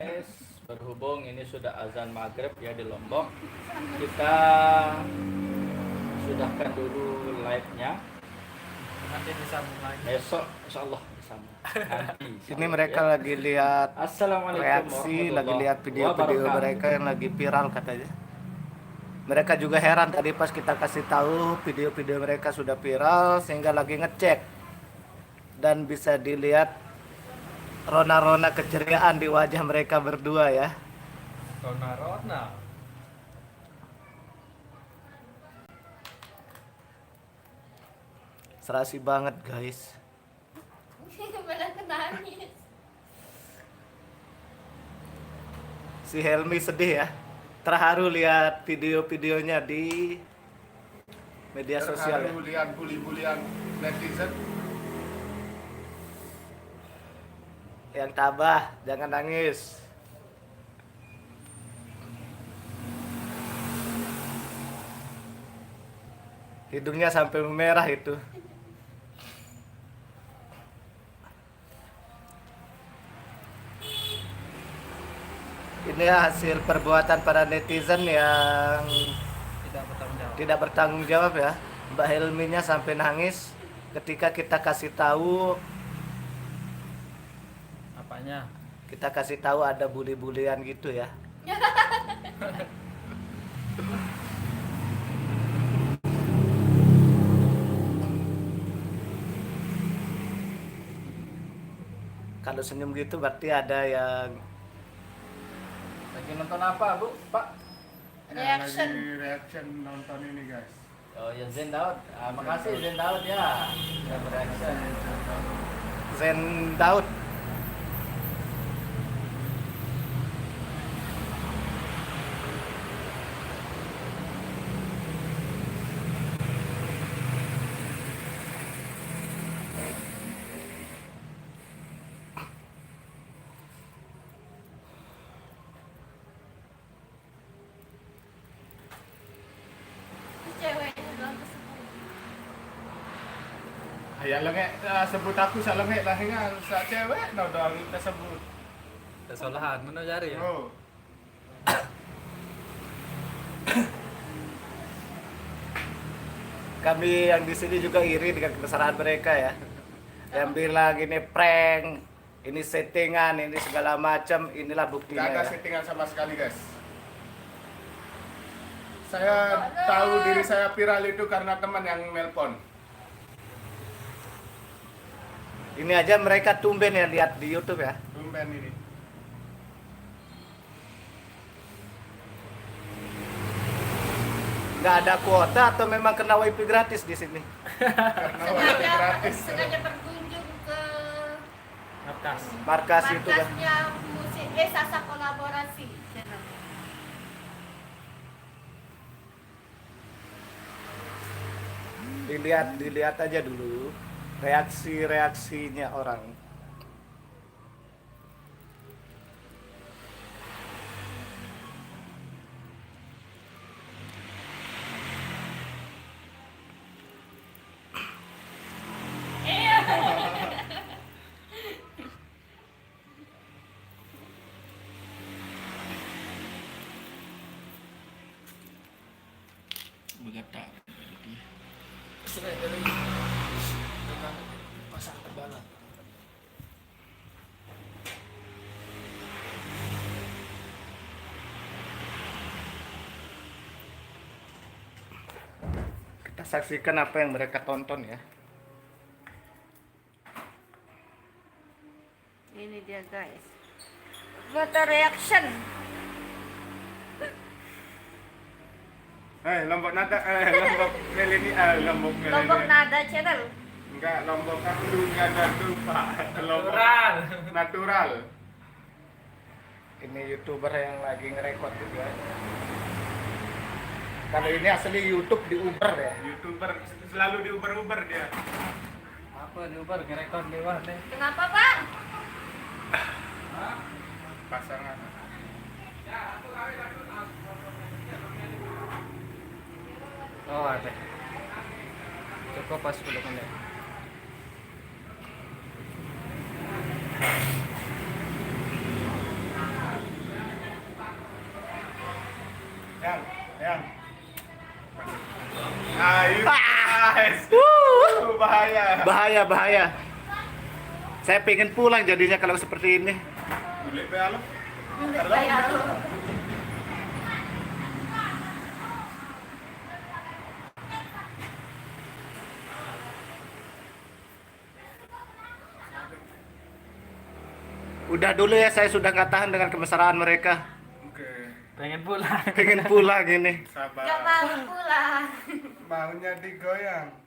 Guys, berhubung ini sudah azan maghrib ya di Lombok, kita sudahkan dulu live-nya. Nanti disambung lagi. Besok insya Allah disambung. Nanti, Ini mereka lagi lihat Assalamualaikum reaksi, lagi warahmatullahi lihat video-video wabarakatuh. mereka yang lagi viral katanya. Mereka juga heran tadi pas kita kasih tahu video-video mereka sudah viral sehingga lagi ngecek. Dan bisa dilihat rona-rona keceriaan di wajah mereka berdua ya. Rona. Serasi banget guys. Malah nangis. Si Helmi sedih ya. Terharu lihat video-videonya di media sosial ya. Terharu lihat bully-bulian netizen. Yang tabah, jangan nangis. Hidungnya sampai merah itu. Ini hasil perbuatan para netizen yang Tidak bertanggung jawab. tidak bertanggung jawab ya. Mbak Helminya sampai nangis ketika kita kasih tahu Apanya? ada bully-bulian gitu ya. Kalau senyum gitu berarti ada yang Lagi nonton apa, Bu? Pak? Reaction. Lagi reaction nonton ini guys. Oh ya Zen Daud. Makasih Zen Daud ya. Sudah bereaction. Zen Daud. Ceweknya doang tersebut. Ayah lengek sebut aku sak lengek lah ingat sak cewek no dong tersebut. Kesalahan mana cari ya? Oh. Kami yang di sini juga iri dengan kebesaran mereka ya. Yang bilang ini prank, ini settingan, ini segala macam, inilah buktinya Gak ada ya. settingan sama sekali guys. Saya tahu diri saya viral itu karena teman yang nelpon. Ini aja mereka tumben ya lihat di YouTube ya. Tumben ini. Nggak ada kuota atau memang kena wifi gratis di sini? Karena wifi gratis. Sengaja berkunjung ke Markas. Markas itu kan. markasnya musik Sasa Kolaborasi. Dilihat aja dulu reaksinya orang. Begetar. Pasang tebalan. Kita saksikan apa yang mereka tonton ya. Ini dia guys. Foto reaction. Lombok nada, lombok milenial, lombok Lombok milenial. Nada Channel. Enggak, lombok aku dunia dan lupa. Lombok Natural. natural. Ini YouTuber yang lagi ngerekord juga. Kalau ini asli YouTube di Uber ya. YouTuber selalu di Uber dia. Apa di Uber ngerekord lewat deh. Kenapa Pak? Pasangan. Oh ada. Cukup pas 10 menit. Yang. Ayo, guys. Bahaya. Bahaya. Saya pengen pulang jadinya kalau seperti ini. Boleh be alo. Udah dulu ya, saya sudah nggak tahan dengan kemesraan mereka. Oke, Pengen pulang. Pengen pulang ini. sabar. Gak mau pulang. Maunya digoyang.